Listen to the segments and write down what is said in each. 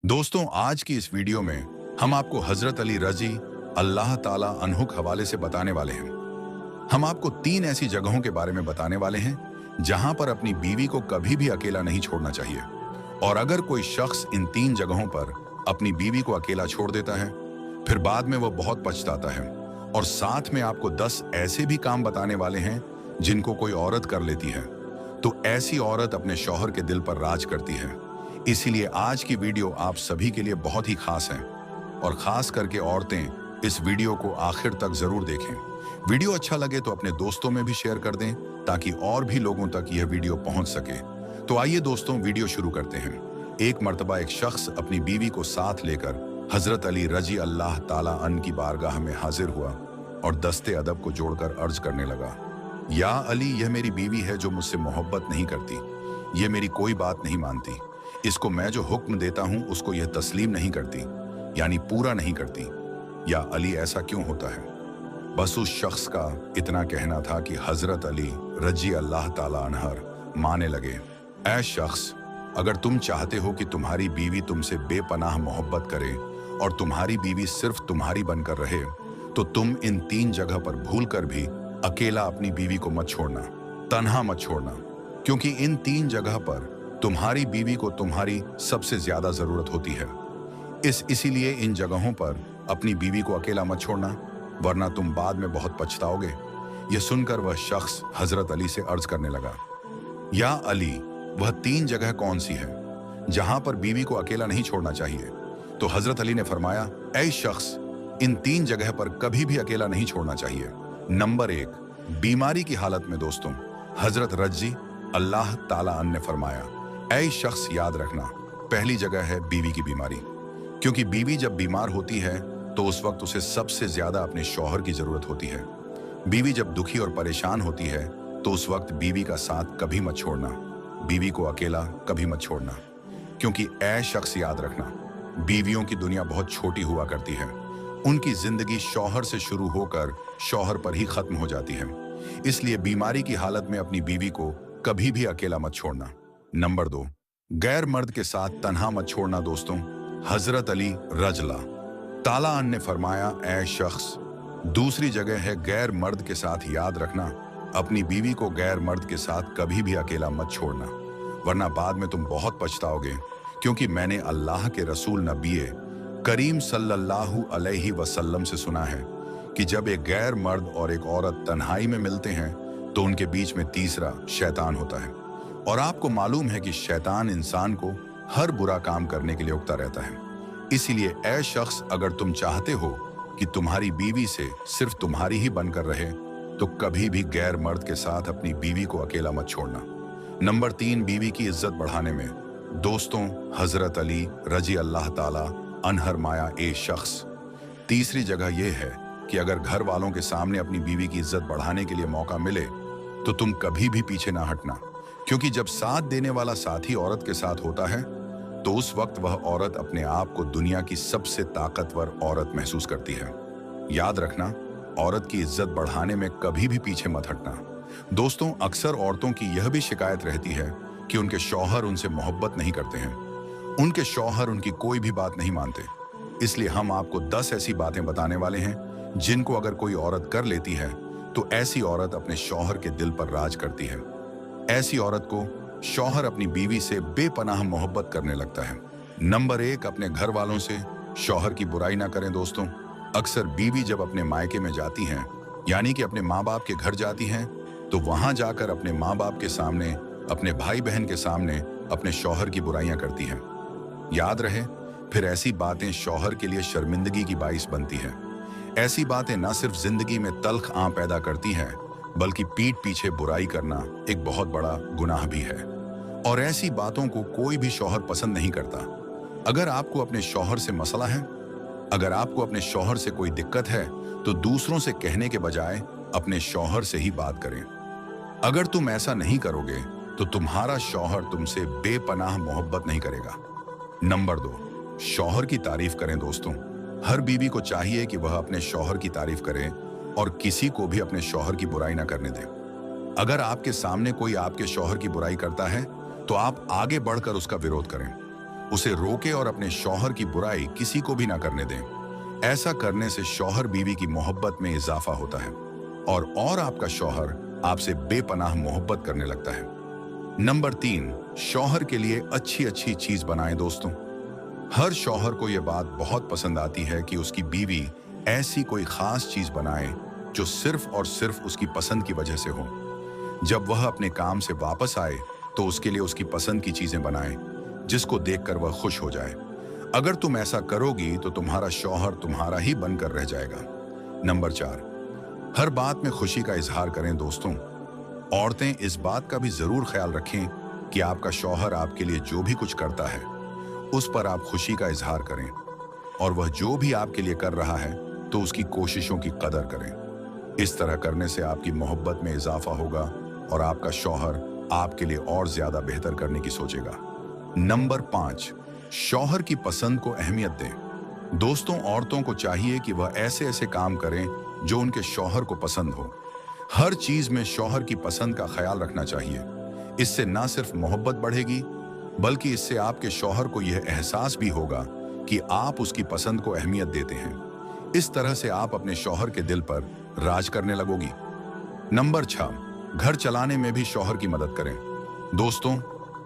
दोस्तों, आज की इस वीडियो में हम आपको हजरत अली रजी अल्लाह ताला अन्हु के हवाले से बताने वाले हैं। हम आपको 3 ऐसी जगहों के बारे में बताने वाले हैं जहां पर अपनी बीवी को कभी भी अकेला नहीं छोड़ना चाहिए। और अगर कोई शख्स इन 3 जगहों पर अपनी बीवी को अकेला छोड़ देता है, फिर बाद में वो बहुत पछताता है। और साथ में आपको 10 ऐसे भी काम बताने वाले हैं जिनको कोई औरत कर लेती है तो ऐसी औरत अपने शौहर के दिल पर राज करती है। इसीलिए आज की वीडियो आप सभी के लिए बहुत ही खास है और खास करके औरतें इस वीडियो को आखिर तक जरूर देखें। वीडियो अच्छा लगे तो अपने दोस्तों में भी शेयर कर दें ताकि और भी लोगों तक यह वीडियो पहुंच सके। तो आइए दोस्तों, वीडियो शुरू करते हैं। एक मर्तबा एक शख्स अपनी बीवी को साथ लेकर हजरत अली रजी अल्लाह ताला अन की बारगाह में हाजिर हुआ और दस्ते अदब को जोड़कर अर्ज करने लगा, या अली, यह मेरी बीवी है जो मुझसे मोहब्बत नहीं करती, यह मेरी कोई बात नहीं मानती, इसको मैं जो हुक्म देता हूं उसको यह तस्लीम नहीं करती, यानी पूरा नहीं करती। या अली, ऐसा क्यों होता है? बस उस शख्स का इतना कहना था कि हजरत अली रजी अल्लाह ताला अन्हर माने लगे, ऐ शख्स, अगर तुम चाहते हो कि तुम्हारी बीवी तुमसे बेपनाह मोहब्बत करे और तुम्हारी बीवी सिर्फ तुम्हारी बनकर रहे, तो तुम इन 3 जगह पर भूल कर भी अकेला अपनी बीवी को मत छोड़ना, तन्हा मत छोड़ना, क्योंकि इन 3 जगह पर तुम्हारी बीवी को तुम्हारी सबसे ज्यादा जरूरत होती है। इसीलिए इन जगहों पर अपनी बीवी को अकेला मत छोड़ना, वरना तुम बाद में बहुत पछताओगे। यह सुनकर वह शख्स हजरत अली से अर्ज करने लगा, या अली, वह 3 जगह कौन सी है जहां पर बीवी को अकेला नहीं छोड़ना चाहिए? तो हजरत अली ने फरमाया, ऐ शख्स, इन 3 जगह पर कभी भी अकेला नहीं छोड़ना चाहिए। नंबर 1, बीमारी की हालत में। दोस्तों, हजरत रजी अल्लाह ताला अन ने फरमाया, ऐ शख्स, याद रखना, पहली जगह है बीवी की बीमारी, क्योंकि बीवी जब बीमार होती है तो उस वक्त उसे सबसे ज्यादा अपने शौहर की जरूरत होती है। बीवी जब दुखी और परेशान होती है तो उस वक्त बीवी का साथ कभी मत छोड़ना, बीवी को अकेला कभी मत छोड़ना, क्योंकि ऐ शख्स, याद रखना, बीवियों की दुनिया बहुत छोटी हुआ करती है। उनकी जिंदगी शौहर से शुरू होकर शौहर पर ही खत्म हो जाती है। इसलिए बीमारी की हालत में अपनी बीवी को कभी भी अकेला मत छोड़ना। नंबर 2, गैर मर्द के साथ तन्हा मत छोड़ना। दोस्तों, हजरत अली रजला ताला अन ने फरमाया, ऐ शख्स, दूसरी जगह है गैर मर्द के साथ। याद रखना, अपनी बीवी को गैर मर्द के साथ कभी भी अकेला मत छोड़ना, वरना बाद में तुम बहुत पछताओगे। क्योंकि मैंने अल्लाह के रसूल नबी करीम सल्लल्लाहु अलैहि वसल्लम से सुना है कि जब एक गैर मर्द और एक औरत तन्हाई में मिलते हैं तो उनके बीच में तीसरा शैतान होता है। और आपको मालूम है कि शैतान इंसान को हर बुरा काम करने के लिए उकता रहता है। इसीलिए ऐ शख्स, अगर तुम चाहते हो कि तुम्हारी बीवी से सिर्फ तुम्हारी ही बनकर रहे तो कभी भी गैर मर्द के साथ अपनी बीवी को अकेला मत छोड़ना। नंबर 3, बीवी की इज्जत बढ़ाने में। दोस्तों, हजरत अली रजी अल्लाह ताला अनहर माया, ए शख्स, तीसरी जगह यह है कि अगर घर वालों के सामने अपनी बीवी की इज्जत बढ़ाने के लिए मौका मिले तो तुम कभी भी पीछे ना हटना, क्योंकि जब साथ देने वाला साथी औरत के साथ होता है तो उस वक्त वह औरत अपने आप को दुनिया की सबसे ताकतवर औरत महसूस करती है। याद रखना, औरत की इज्जत बढ़ाने में कभी भी पीछे मत हटना। दोस्तों, अक्सर औरतों की यह भी शिकायत रहती है कि उनके शौहर उनसे मोहब्बत नहीं करते हैं, उनके शौहर उनकी कोई भी बात नहीं मानते। इसलिए हम आपको 10 ऐसी बातें बताने वाले हैं जिनको अगर कोई औरत कर लेती है तो ऐसी औरत अपने शौहर के दिल पर राज करती है। ऐसी औरत को शौहर अपनी बीवी से बेपनाह मोहब्बत करने लगता है। नंबर 1, अपने घर वालों से शौहर की बुराई ना करें। दोस्तों, अक्सर बीवी जब अपने मायके में जाती हैं, यानी कि अपने माँ बाप के घर जाती हैं, तो वहां जाकर अपने माँ बाप के सामने, अपने भाई बहन के सामने अपने शौहर की बुराइयां करती हैं। याद रहे, फिर ऐसी बातें शौहर के लिए शर्मिंदगी की बाइस बनती हैं। ऐसी बातें न सिर्फ जिंदगी में तल्ख आं पैदा करती हैं, बल्कि पीठ पीछे बुराई करना एक बहुत बड़ा गुनाह भी है। और ऐसी बातों को कोई भी शौहर पसंद नहीं करता। अगर आपको अपने शौहर से मसला है, अगर आपको अपने शौहर से कोई दिक्कत है, तो दूसरों से कहने के बजाय अपने शौहर से ही बात करें। अगर तुम ऐसा नहीं करोगे तो तुम्हारा शौहर तुमसे बेपनाह मोहब्बत नहीं करेगा। नंबर 2, शौहर की तारीफ करें। दोस्तों, हर बीवी को चाहिए कि वह अपने शौहर की तारीफ करे और किसी को भी अपने शौहर की बुराई ना करने दे। अगर आपके सामने कोई आपके शौहर की बुराई करता है तो आप आगे बढ़कर उसका विरोध करें। उसे रोके और अपने शौहर की बुराई किसी को भी ना करने दें। ऐसा करने से शौहर बीवी की मोहब्बत में इजाफा होता है और आपका शौहर आपसे बेपनाह मोहब्बत करने लगता है। नंबर 3, शौहर के लिए अच्छी अच्छी चीज बनाएं दोस्तों। हर शौहर को यह बात बहुत पसंद आती है कि उसकी बीवी ऐसी कोई खास चीज बनाए जो सिर्फ और सिर्फ उसकी पसंद की वजह से हो। जब वह अपने काम से वापस आए तो उसके लिए उसकी पसंद की चीजें बनाए जिसको देखकर वह खुश हो जाए। अगर तुम ऐसा करोगी तो तुम्हारा शौहर तुम्हारा ही बनकर रह जाएगा। नंबर 4, हर बात में खुशी का इजहार करें दोस्तों। औरतें इस बात का भी जरूर ख्याल रखें कि आपका शौहर आपके लिए जो भी कुछ करता है उस पर आप खुशी का इजहार करें और वह जो भी आपके लिए कर रहा है तो उसकी कोशिशों की कदर करें। इस तरह करने से आपकी मोहब्बत में इजाफा होगा और आपका शौहर आपके लिए और ज्यादा बेहतर करने की सोचेगा। नंबर 5, शौहर की पसंद को अहमियत दें। दोस्तों, औरतों को चाहिए कि वह ऐसे ऐसे काम करें जो उनके शौहर को पसंद हो। हर चीज में शौहर की पसंद का ख्याल रखना चाहिए। इससे ना सिर्फ मोहब्बत बढ़ेगी बल्कि इससे आपके शौहर को यह एहसास भी होगा कि आप उसकी पसंद को अहमियत देते हैं। इस तरह से आप अपने शौहर के दिल पर राज करने लगोगी। नंबर 6, घर चलाने में भी शौहर की मदद करें। दोस्तों,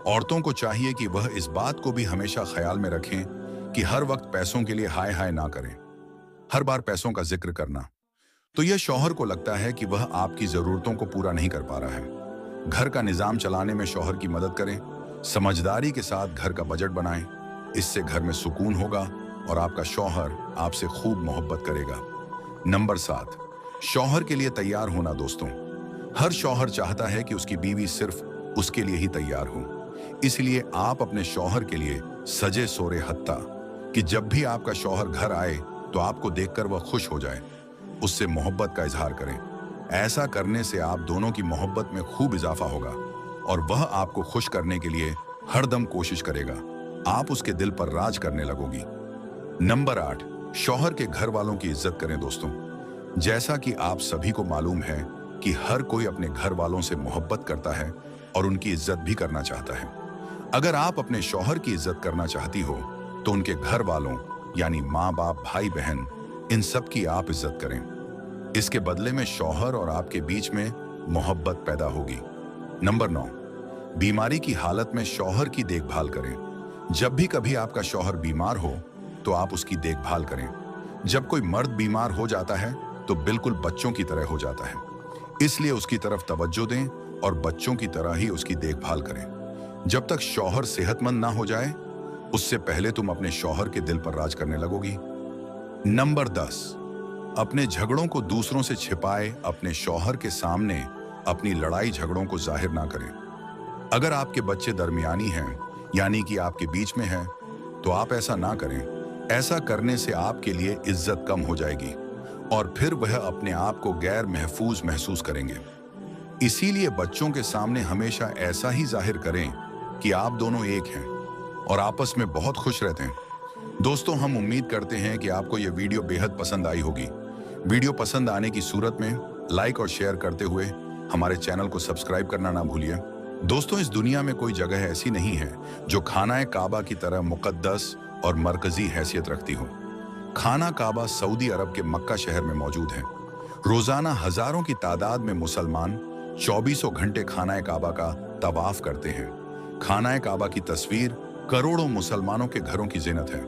औरतों को चाहिए कि वह इस बात को भी हमेशा ख्याल में रखें कि हर वक्त पैसों के लिए हाय हाय ना करें। हर बार पैसों का जिक्र करना तो यह शौहर को लगता है कि वह आपकी जरूरतों को पूरा नहीं कर पा रहा है। घर का निजाम चलाने में शौहर की मदद करें। समझदारी के साथ घर का बजट बनाएं। इससे घर में सुकून होगा और आपका शौहर आपसे खूब मोहब्बत करेगा। नंबर 7, शौहर के लिए तैयार होना। दोस्तों, हर शौहर चाहता है कि उसकी बीवी सिर्फ उसके लिए ही तैयार हो। इसलिए आप अपने शौहर के लिए सजे सोरे हत्ता कि जब भी आपका शौहर घर आए तो आपको देखकर वह खुश हो जाए, उससे मोहब्बत का इजहार करें। ऐसा करने से आप दोनों की मोहब्बत में खूब इजाफा होगा और वह आपको खुश करने के लिए हरदम कोशिश करेगा। आप उसके दिल पर राज करने लगोगी। नंबर 8, शौहर के घर वालों की इज्जत करें। दोस्तों, जैसा कि आप सभी को मालूम है कि हर कोई अपने घर वालों से मोहब्बत करता है और उनकी इज्जत भी करना चाहता है। अगर आप अपने शौहर की इज्जत करना चाहती हो तो उनके घर वालों यानी माँ बाप, भाई बहन, इन सब की आप इज्जत करें। इसके बदले में शौहर और आपके बीच में मोहब्बत पैदा होगी। नंबर 9, बीमारी की हालत में शौहर की देखभाल करें। जब भी कभी आपका शौहर बीमार हो तो आप उसकी देखभाल करें। जब कोई मर्द बीमार हो जाता है तो बिल्कुल बच्चों की तरह हो जाता है, इसलिए उसकी तरफ तवज्जो दें और बच्चों की तरह ही उसकी देखभाल करें। जब तक शौहर सेहतमंद ना हो जाए उससे पहले तुम अपने शौहर के दिल पर राज करने लगोगी। नंबर 10, अपने झगड़ों को दूसरों से छिपाए अपने शौहर के सामने अपनी लड़ाई झगड़ों को जाहिर ना करें। अगर आपके बच्चे दरमियानी हैं यानी कि आपके बीच में हैं तो आप ऐसा ना करें। ऐसा करने से आपके लिए इज्जत कम हो जाएगी और फिर वह अपने आप को गैर महफूज महसूस करेंगे। इसीलिए बच्चों के सामने हमेशा ऐसा ही जाहिर करें कि आप दोनों एक हैं और आपस में बहुत खुश रहते हैं। दोस्तों, हम उम्मीद करते हैं कि आपको यह वीडियो बेहद पसंद आई होगी। वीडियो पसंद आने की सूरत में लाइक और शेयर करते हुए हमारे चैनल को सब्सक्राइब करना ना भूलिए। दोस्तों, इस दुनिया में कोई जगह ऐसी नहीं है जो खाना काबा की तरह मुकद्दस और मरकजी हैसियत रखती हो। खाना काबा सऊदी अरब के मक्का शहर में मौजूद है। रोजाना हजारों की तादाद में मुसलमान 24 घंटे खाना काबा का तवाफ करते हैं। खाना काबा की तस्वीर करोड़ों मुसलमानों के घरों की जिन्नत है।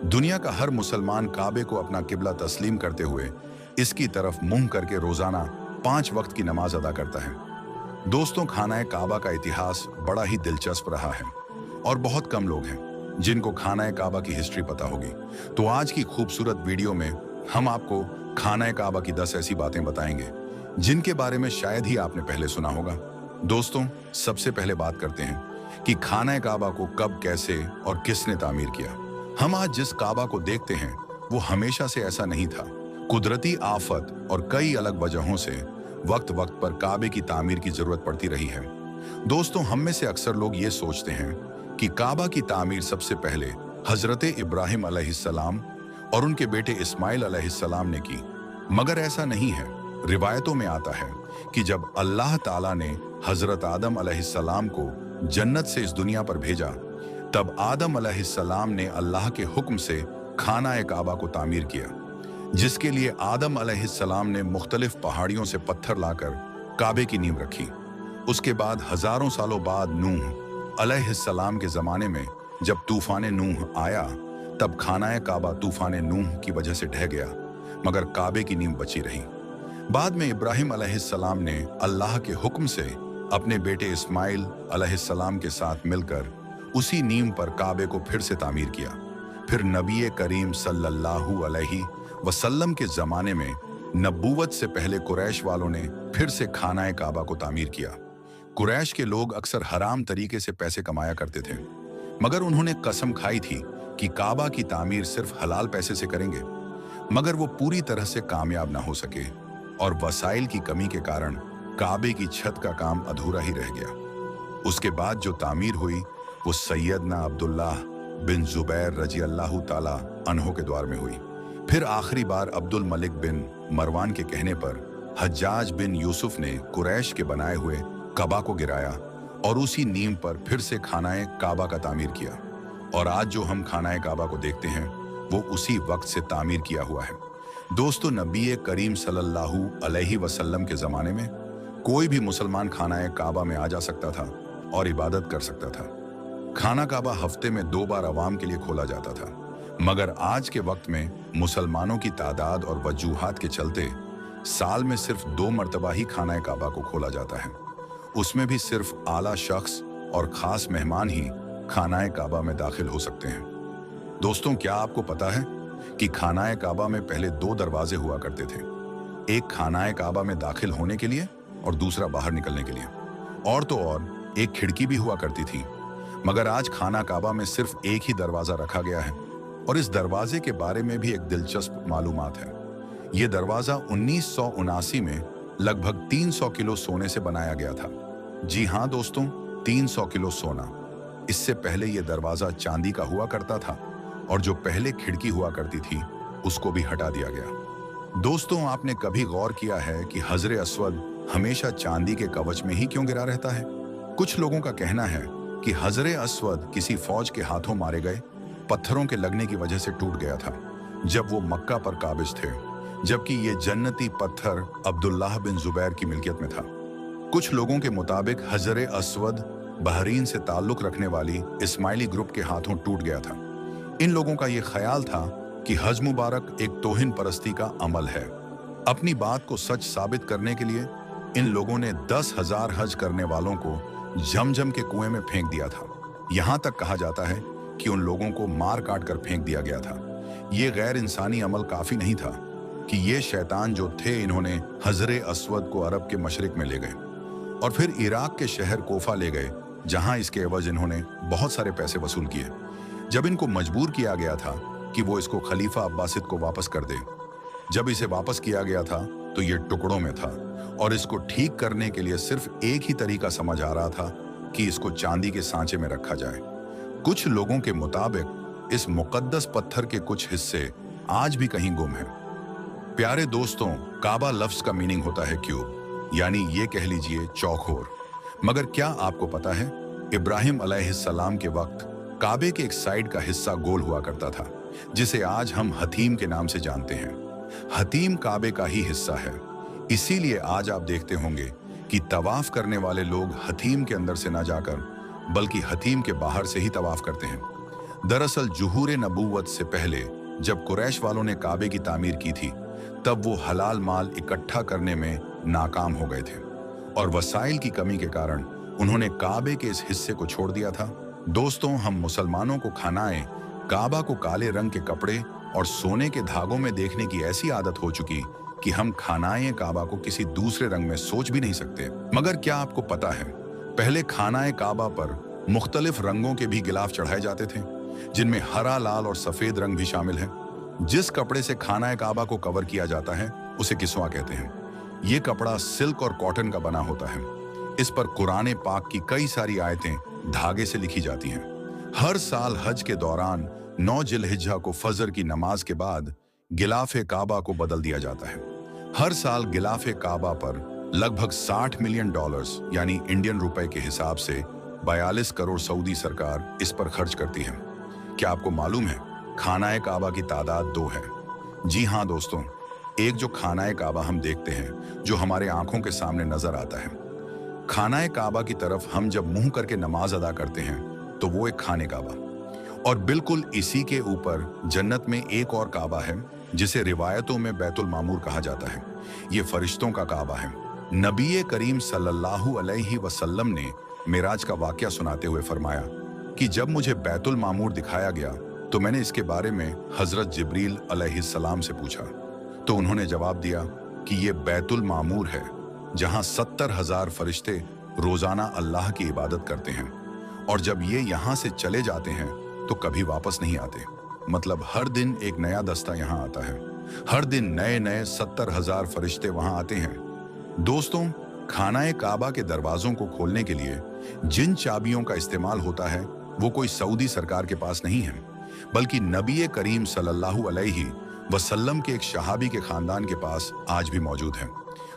दुनिया का हर मुसलमान काबे को अपना किबला तस्लीम करते हुए इसकी तरफ मुंह करके रोजाना 5 वक्त की नमाज अदा करता है। दोस्तों, खाना काबा का इतिहास बड़ा ही दिलचस्प रहा है और बहुत कम लोग हैं जिनको खाना काबा की हिस्ट्री पता होगी। तो आज की खूबसूरत वीडियो में हम आपको खाना काबा की 10 ऐसी बातें बताएंगे जिनके बारे में शायद ही आपने पहले सुना होगा। दोस्तों, सबसे पहले बात करते हैं कि खाना काबा को कब, कैसे और किसने तामीर किया। हम आज जिस काबा को देखते हैं वो हमेशा से ऐसा नहीं था। कुदरती आफत और कई अलग वजहों से वक्त वक्त पर काबे की तामीर की जरूरत पड़ती रही है। दोस्तों, हम में से अक्सर लोग ये सोचते हैं कि काबा की तामीर सबसे पहले हजरत इब्राहिम अलैहिस्सलाम और उनके बेटे इस्माइल अलैहिस्सलाम ने की, मगर ऐसा नहीं है। रिवायतों में आता है कि जब अल्लाह ताला ने हजरत आदम अलैहिस्सलाम को जन्नत से इस दुनिया पर भेजा, तब आदम अलैहिस्सलाम ने अल्लाह के हुक्म से खाना काबा को तामीर किया, जिसके लिए आदम अलैहिस्सलाम ने मुख्तलिफ पहाड़ियों से पत्थर लाकर काबे की नींव रखी। उसके बाद हजारों सालों बाद नूह अलैहिस्सलाम के जमाने में जब तूफान नूह आया, तब खाना काबा तूफान नूह की वजह से ढह गया, मगर काबे की नींव बची रही। बाद में इब्राहिम अलैहिस्सलाम ने अल्लाह के हुक्म से अपने बेटे इस्माइल अलैहिस्सलाम के साथ मिलकर उसी नींव पर काबे को फिर से तामीर किया। फिर नबी करीम सल्लल्लाहु अलैहि वसल्लम के जमाने में नबूवत से पहले कुरैश वालों ने फिर से खाना काबा को तामीर किया। कुरैश के लोग अक्सर हराम तरीके से पैसे कमाया करते थे, मगर उन्होंने कसम खाई थी कि काबा की तामीर सिर्फ हलाल पैसे से करेंगे, मगर वो पूरी तरह से कामयाब ना हो सके और वसाइल की कमी के कारण काबे की छत का काम अधूरा ही रह गया। उसके बाद जो तामीर हुई वो सैयदना अब्दुल्लाह बिन जुबैर रजी अल्लाह ताला अन्हो के द्वार में हुई। फिर आखिरी बार अब्दुल मलिक बिन मरवान के कहने पर हज्जाज बिन यूसुफ ने कुरैश के बनाए हुए काबा को गिराया और उसी नींव पर फिर से खानाए काबा का तामीर किया। और आज जो हम खानाए काबा को देखते हैं वो उसी वक्त से तामीर किया हुआ है। दोस्तों, नबी करीम सल्लल्लाहु अलैहि वसल्लम के ज़माने में कोई भी मुसलमान खानाए काबा में आ जा सकता था और इबादत कर सकता था। खाना काबा हफ्ते में 2 बार अवाम के लिए खोला जाता था, मगर आज के वक्त में मुसलमानों की तादाद और वजूहात के चलते साल में सिर्फ 2 मरतबा ही खाना काबा को खोला जाता है। उसमें भी सिर्फ आला शख्स और ख़ास मेहमान ही खाना काबा में दाखिल हो सकते हैं। दोस्तों, क्या आपको पता है कि खाना काबा में पहले 2 दरवाजे हुआ करते थे, एक खाना काबा में दाखिल होने के लिए और दूसरा बाहर निकलने के लिए। और तो और एक खिड़की भी हुआ करती थी, मगर आज खाना काबा में सिर्फ एक ही दरवाजा रखा गया है। और इस दरवाजे के बारे में भी एक दिलचस्प मालूमात है। ये दरवाजा 1979 में लगभग 300 किलो सोने से बनाया गया था। जी हाँ दोस्तों, 300 किलो सोना। इससे पहले ये दरवाजा चांदी का हुआ करता था और जो पहले खिड़की हुआ करती थी उसको भी हटा दिया गया। दोस्तों, आपने कभी गौर किया है कि हजरे अस्वद हमेशा चांदी के कवच में ही क्यों गिरा रहता है? कुछ लोगों का कहना है कि हजरे अस्वद किसी फौज के हाथों मारे गए पत्थरों के लगने की वजह से टूट गया था जब वो मक्का पर काबिज थे, जबकि ये जन्नती पत्थर अब्दुल्लाह बिन जुबैर की मिल्कियत में था। कुछ लोगों के मुताबिक हजरे अस्वद बहरीन से ताल्लुक रखने वाली इस्माइली ग्रुप के हाथों टूट गया था। इन लोगों का ये ख्याल था कि हज मुबारक एक तौहीन परस्ती का अमल है। अपनी बात को सच साबित करने के लिए इन लोगों ने 10,000 हज करने वालों को झमझम के कुएं में फेंक दिया था। यहाँ तक कहा जाता है कि उन लोगों को मार काट कर फेंक दिया गया था। ये गैर इंसानी अमल काफी नहीं था कि ये शैतान जो थे, इन्होंने हजरे अस्वद को अरब के मशरिक में ले गए और फिर इराक के शहर कोफा ले गए, जहां इसके एवज इन्होंने बहुत सारे पैसे वसूल किए। जब इनको मजबूर किया गया था कि वो इसको खलीफा अब्बासिद को वापस कर दे, जब इसे वापस किया गया था तो ये टुकड़ों में था और इसको ठीक करने के लिए सिर्फ एक ही तरीका समझ आ रहा था कि इसको चांदी के सांचे में रखा जाए। कुछ लोगों के मुताबिक इस मुकद्दस पत्थर के कुछ हिस्से आज भी कहीं गुम हैं। प्यारे दोस्तों, काबा लफ्ज का मीनिंग होता है क्यूब, यानी ये कह लीजिए चौकोर। मगर क्या आपको पता है, इब्राहिम अलैहिस्सलाम के वक्त काबे के एक साइड का हिस्सा गोल हुआ करता था, जिसे आज हम हतीम के नाम से जानते हैं। हतीम काबे का ही हिस्सा है, इसीलिए आज आप देखते होंगे कि तवाफ करने वाले लोग हतीम के अंदर से ना जाकर बल्कि हतीम के बाहर से ही तवाफ करते हैं। दरअसल जुहूर नबूवत से पहले जब कुरैश वालों ने काबे की तामीर की थी, तब वो हलाल माल इकट्ठा करने में नाकाम हो गए थे और वसाइल की कमी के कारण उन्होंने काबे के इस हिस्से को छोड़ दिया था। दोस्तों, हम मुसलमानों को खानाए काबा को काले रंग के कपड़े और सोने के धागों में देखने की ऐसी आदत हो चुकी कि हम खानाए काबा को किसी दूसरे रंग में सोच भी नहीं सकते। मगर क्या आपको पता है, पहले खानाए काबा पर मुख्तलिफ रंगों के भी गिलाफ चढ़ाए जाते थे, जिनमें हरा, लाल और सफेद रंग भी शामिल है। जिस कपड़े से खानाए काबा को कवर किया जाता है उसे किस्वा कहते हैं। ये कपड़ा सिल्क और कॉटन का बना होता है। इस पर कुरान पाक की कई सारी आयतें धागे से लिखी जाती हैं। हर साल हज के दौरान 9 जिलहिज्जा को फजर की नमाज के बाद गिलाफे काबा को बदल दिया जाता है। हर साल गिलाफे काबा पर लगभग $60 मिलियन यानी इंडियन रुपए के हिसाब से 42 करोड़ सऊदी सरकार इस पर खर्च करती है। क्या आपको मालूम है खानाए काबा की तादाद 2 है? जी हाँ दोस्तों, एक जो खानाए काबा हम देखते हैं, जो हमारे आंखों के सामने नजर आता है। खानाए काबा की तरफ हम जब मुंह करके नमाज अदा करते हैं तो वो एक खाने काबा, और बिल्कुल इसी के ऊपर जन्नत में एक और काबा है जिसे रिवायतों में बैतुल मामूर कहा जाता है। ये फरिश्तों का काबा है। नबी करीम सल्लल्लाहु अलैहि वसल्लम ने मिराज का वाकया सुनाते हुए फरमाया कि जब मुझे बैतुल मामूर दिखाया गया तो मैंने इसके बारे में हजरत जिब्रील अलैहिस्सलाम से पूछा, तो उन्होंने जवाब दिया कि ये बैतुल मामूर है जहां 70,000 फरिश्ते रोजाना अल्लाह की इबादत करते हैं, और जब ये यहाँ से चले जाते हैं तो कभी वापस नहीं आते। मतलब हर दिन एक नया दस्ता यहाँ आता है, हर दिन नए नए 70,000 फरिश्ते वहां आते हैं। दोस्तों, खानाए काबा के दरवाजों को खोलने के लिए जिन चाबियों का इस्तेमाल होता है वो कोई सऊदी सरकार के पास नहीं है, बल्कि नबी करीम सल्लल्लाहु अलैहि वसल्लम के एक शहाबी के खानदान के पास आज भी मौजूद है।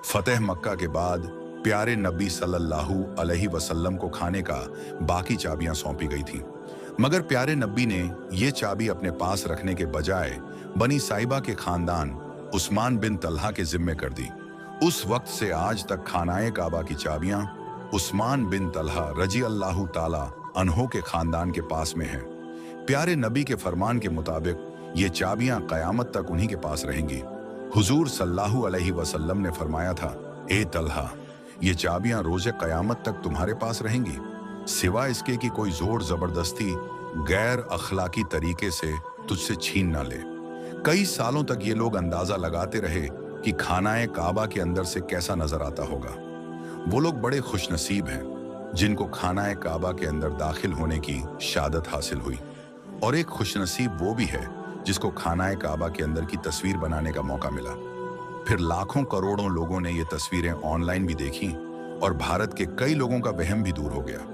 फतेह मक्का के बाद प्यारे नबी सल्लल्लाहु अलैहि वसल्लम को खाने का बाकी चाबियां सौंपी गई थी, मगर प्यारे नबी ने ये चाबी अपने पास रखने के बजाय बनी साहिबा के खानदान उस्मान बिन तलहा के जिम्मे कर दी। उस वक्त से आज तक खानाए काबा की चाबियां उस्मान बिन तलहा रजी अल्लाहु ताला अन्हो के खानदान के पास में हैं। प्यारे नबी के फरमान के मुताबिक ये चाबियां कयामत तक उन्हीं के पास रहेंगी। हुजूर सल्लल्लाहु अलैहि वसल्लम ने फरमाया था, ए तलहा, ये चाबियां रोज़े कयामत तक तुम्हारे पास रहेंगी, सिवा इसके कि कोई जोर जबरदस्ती गैर अखलाकी तरीके से तुझसे छीन ना ले। कई सालों तक ये लोग अंदाजा लगाते रहे कि खानाए काबा के अंदर से कैसा नजर आता होगा। वो लोग बड़े खुशनसीब हैं जिनको खानाए काबा के अंदर दाखिल होने की शादत हासिल हुई, और एक खुशनसीब वो भी है जिसको खानाए काबा के अंदर की तस्वीर बनाने का मौका मिला। फिर लाखों करोड़ों लोगों ने ये तस्वीरें ऑनलाइन भी देखी, और भारत के कई लोगों का वहम भी दूर हो गया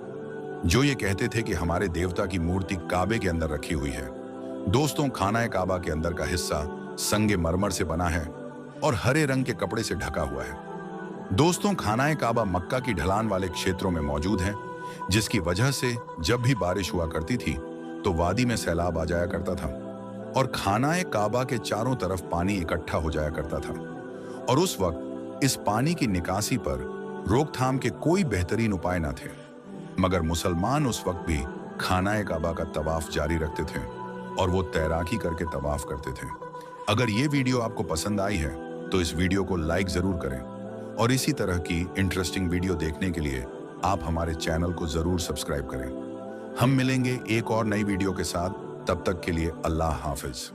जो ये कहते थे कि हमारे देवता की मूर्ति काबे के अंदर रखी हुई है। दोस्तों, खानाए काबा के अंदर का हिस्सा संगे मरमर से बना है और हरे रंग के कपड़े से ढका हुआ है। दोस्तों, खानाए काबा मक्का की ढलान वाले क्षेत्रों में मौजूद है, जिसकी वजह से जब भी बारिश हुआ करती थी तो वादी में सैलाब आ जाया करता था, और खानाए काबा के चारों तरफ पानी इकट्ठा हो जाया करता था, और उस वक्त इस पानी की निकासी पर रोकथाम के कोई बेहतरीन उपाय न थे। मगर मुसलमान उस वक्त भी खानाए काबा का तवाफ जारी रखते थे, और वो तैराकी करके तवाफ करते थे। अगर ये वीडियो आपको पसंद आई है तो इस वीडियो को लाइक जरूर करें, और इसी तरह की इंटरेस्टिंग वीडियो देखने के लिए आप हमारे चैनल को जरूर सब्सक्राइब करें। हम मिलेंगे एक और नई वीडियो के साथ, तब तक के लिए अल्लाह हाफिज।